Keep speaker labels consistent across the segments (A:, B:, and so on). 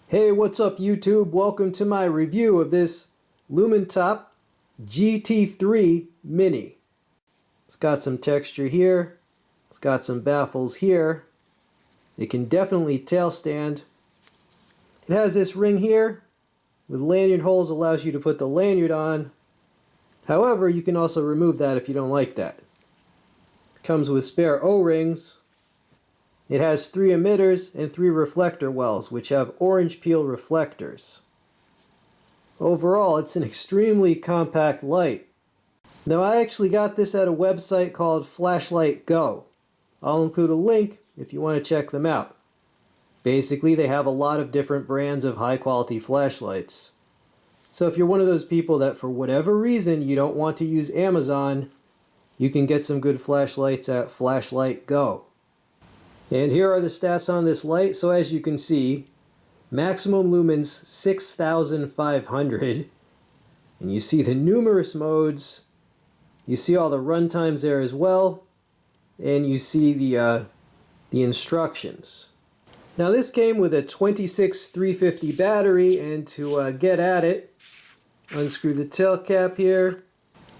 A: Hey, what's up YouTube? Welcome to my review of this Lumintop GT3 Mini. It's got some texture here. It's got some baffles here. It can definitely tail stand. It has this ring here with lanyard holes, allows you to put the lanyard on. However, you can also remove that if you don't like that. It comes with spare O-rings. It has 3 emitters and 3 reflector wells, which have orange peel reflectors. Overall, it's an extremely compact light. Now, I actually got this at a website called Flashlight Go. I'll include a link if you want to check them out. Basically, they have a lot of different brands of high-quality flashlights. So if you're one of those people that for whatever reason you don't want to use Amazon, you can get some good flashlights at Flashlight Go. And here are the stats on this light. So as you can see, maximum lumens 6,500. And you see the numerous modes. You see all the run times there as well. And you see the instructions. Now this came with a 26350 battery, and to get at it, unscrew the tail cap here.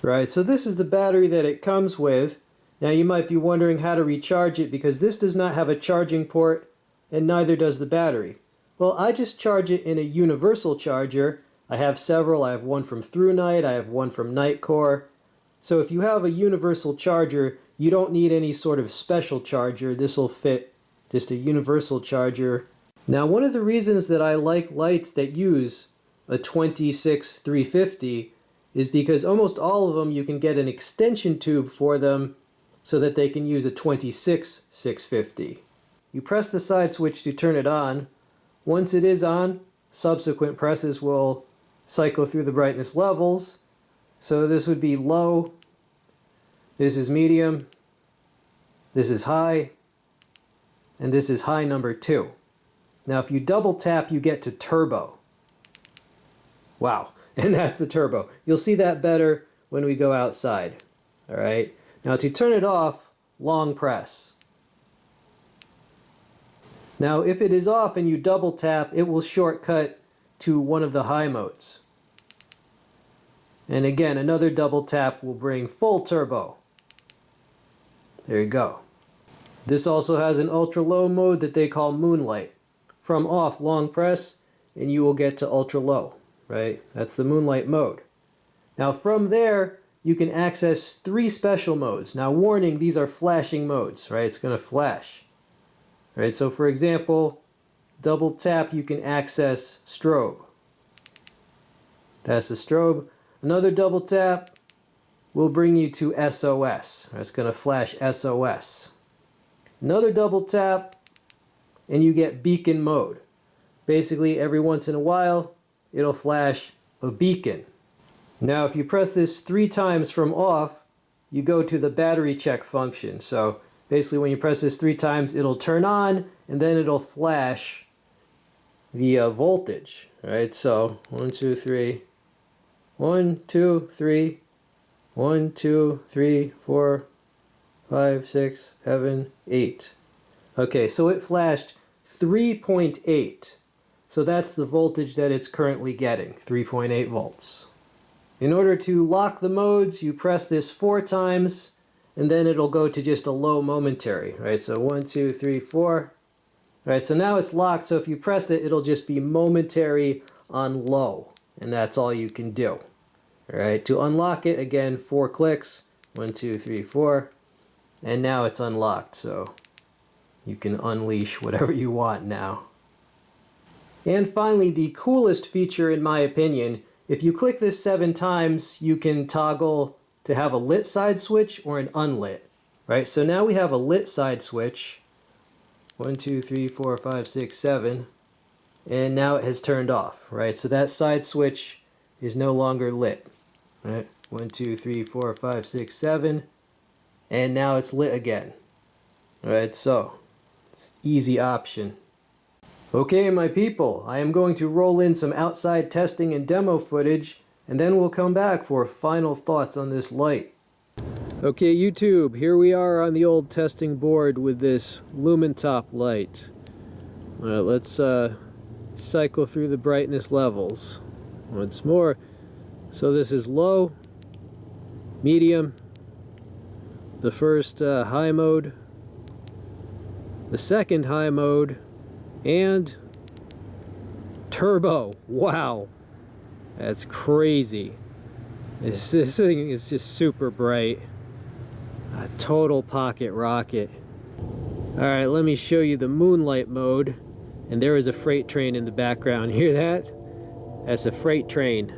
A: Right, so this is the battery that it comes with. Now you might be wondering how to recharge it, because this does not have a charging port and neither does the battery. Well, I just charge it in a universal charger. I have several. I have one from ThruNite, I have one from Nitecore. So if you have a universal charger, you don't need any sort of special charger. This will fit just a universal charger. Now one of the reasons that I like lights that use a 26350 is because almost all of them you can get an extension tube for them so that they can use a 26650. You press the side switch to turn it on. Once it is on, subsequent presses will cycle through the brightness levels. So this would be low, this is medium, this is high, and this is high number 2. Now if you double tap, you get to turbo. Wow, and that's the turbo. You'll see that better when we go outside. All right. Now to turn it off, long press. Now if it is off and you double tap, it will shortcut to one of the high modes. And again, another double tap will bring full turbo. There you go. This also has an ultra low mode that they call Moonlight. From off, long press, and you will get to ultra low, right? That's the Moonlight mode. Now from there, you can access 3 special modes. Now warning, these are flashing modes, right? It's going to flash. Right, so for example, double tap, you can access strobe. That's the strobe. Another double tap will bring you to SOS. It's going to flash SOS. Another double tap, and you get beacon mode. Basically, every once in a while, it'll flash a beacon. Now if you press this 3 times from off, you go to the battery check function. So basically when you press this 3 times, it'll turn on and then it'll flash the voltage. Right? So 1, 2, 3, 1, 2, 3, 1, 2, 3, 4, 5, 6, 7, 8. Okay, so it flashed 3.8. So that's the voltage that it's currently getting, 3.8 volts. In order to lock the modes, you press this 4 times, and then it'll go to just a low momentary, right? So 1, 2, 3, 4. Right, so now it's locked, so if you press it, it'll just be momentary on low, and that's all you can do. All right, to unlock it, again, 4 clicks, 1, 2, 3, 4, and now it's unlocked, so you can unleash whatever you want now. And finally, the coolest feature in my opinion, if you click this 7 times, you can toggle to have a lit side switch or an unlit. Right, so now we have a lit side switch. 1, 2, 3, 4, 5, 6, 7. And now it has turned off. Right, so that side switch is no longer lit. Right, 1, 2, 3, 4, 5, 6, 7. And now it's lit again. Right, so it's an easy option. Okay, my people, I am going to roll in some outside testing and demo footage, and then we'll come back for final thoughts on this light. Okay, YouTube, here we are on the old testing board with this Lumintop light. Let's cycle through the brightness levels once more. So this is low, medium, the first high mode, the second high mode, and turbo. Wow, that's crazy. This thing is just super bright. A total pocket rocket. Alright, let me show you the moonlight mode. And there is a freight train in the background. Hear that? That's a freight train.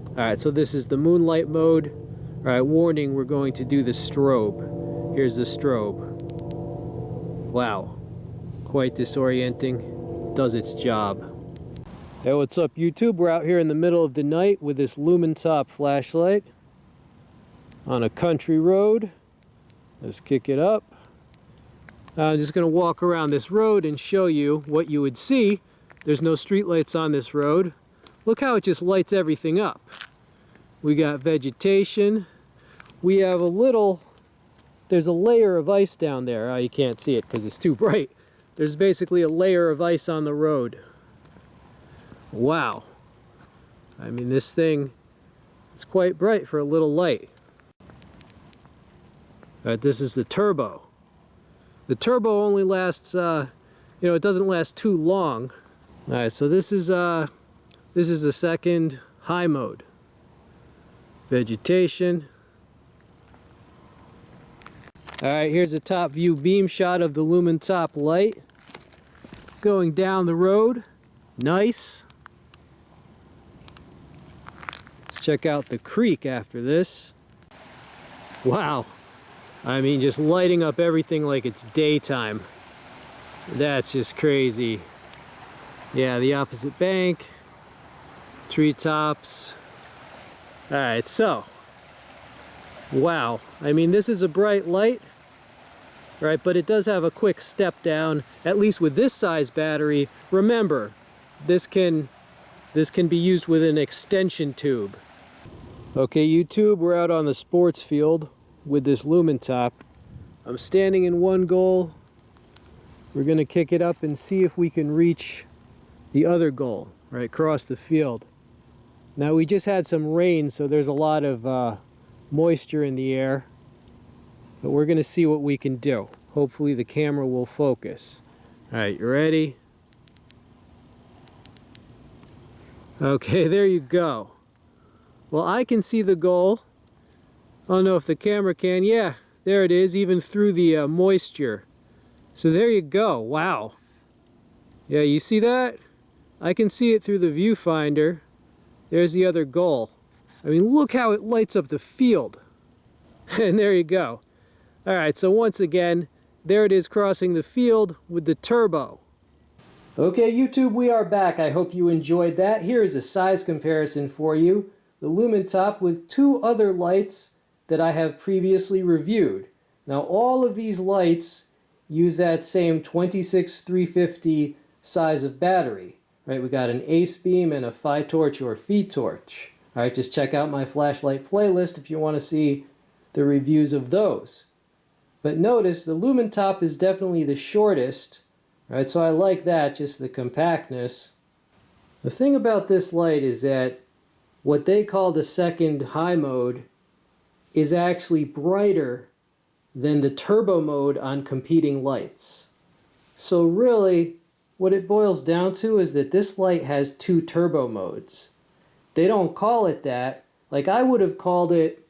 A: Alright, so this is the moonlight mode. Alright, warning, we're going to do the strobe. Here's the strobe. Wow. Quite disorienting. Does its job. Hey, what's up YouTube? We're out here in the middle of the night with this Lumintop flashlight on a country road. Let's kick it up. I'm just going to walk around this road and show you what you would see. There's no street lights on this road. Look how it just lights everything up. We got vegetation. We have there's a layer of ice down there. Oh, you can't see it because it's too bright. There's basically a layer of ice on the road. Wow. I mean, this thing is quite bright for a little light. All right, this is the turbo. The turbo only lasts, it doesn't last too long. All right, so this is the second high mode. Vegetation. All right, here's a top view beam shot of the Lumintop light going down the road. Nice. Let's check out the creek after this. Wow. I mean, just lighting up everything like it's daytime. That's just crazy. Yeah, the opposite bank, treetops. All right, so, wow. I mean, this is a bright light, right? But it does have a quick step down, at least with this size battery. Remember, this can be used with an extension tube. Okay, YouTube, we're out on the sports field with this Lumintop. I'm standing in one goal. We're gonna kick it up and see if we can reach the other goal, right across the field. Now we just had some rain, so there's a lot of moisture in the air, but we're gonna see what we can do. Hopefully the camera will focus. All right, you ready? Okay, there you go. Well, I can see the goal. I don't know if the camera can. Yeah, there it is, even through the moisture. So there you go. Wow. Yeah, you see that? I can see it through the viewfinder. There's the other goal. I mean, look how it lights up the field. And there you go. All right, so once again, there it is crossing the field with the turbo. Okay, YouTube, we are back. I hope you enjoyed that. Here is a size comparison for you. The Lumintop with two other lights that I have previously reviewed. Now all of these lights use that same 26350 size of battery. Right, we got an ace beam and a phi torch or phi torch. Alright, just check out my flashlight playlist if you want to see the reviews of those. But notice the Lumintop is definitely the shortest. Right, so I like that, just the compactness. The thing about this light is that what they call the second high mode is actually brighter than the turbo mode on competing lights. So really, what it boils down to is that this light has two turbo modes. They don't call it that. Like I would have called it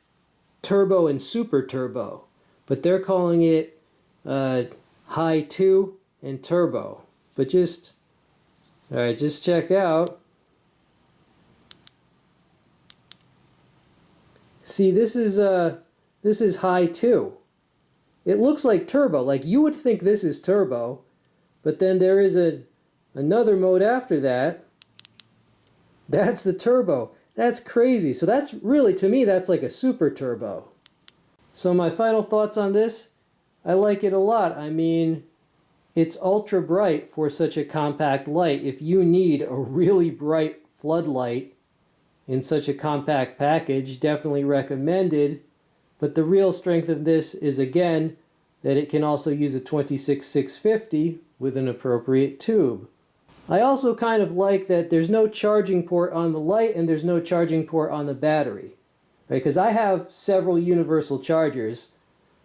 A: turbo and super turbo, but they're calling it high 2 and turbo. But just check out. See, this is high 2. It looks like turbo. Like you would think this is turbo, but then there is another mode after that. That's the turbo. That's crazy. So that's really, to me, that's like a super turbo. So my final thoughts on this, I like it a lot. I mean, it's ultra bright for such a compact light. If you need a really bright floodlight in such a compact package, definitely recommended. But the real strength of this is, again, that it can also use a 26650 with an appropriate tube. I also kind of like that there's no charging port on the light and there's no charging port on the battery. Right? Because I have several universal chargers,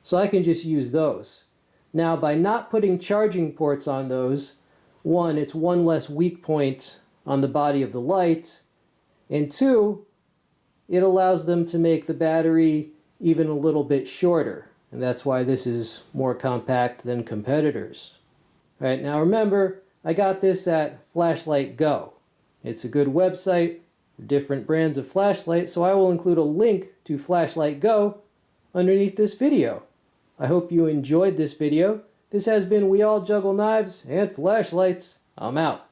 A: so I can just use those. Now, by not putting charging ports on those, one, it's one less weak point on the body of the light, and two, it allows them to make the battery even a little bit shorter. And that's why this is more compact than competitors. All right, now remember, I got this at Flashlight Go. It's a good website for different brands of flashlight, so I will include a link to Flashlight Go underneath this video. I hope you enjoyed this video. This has been We All Juggle Knives and Flashlights. I'm out.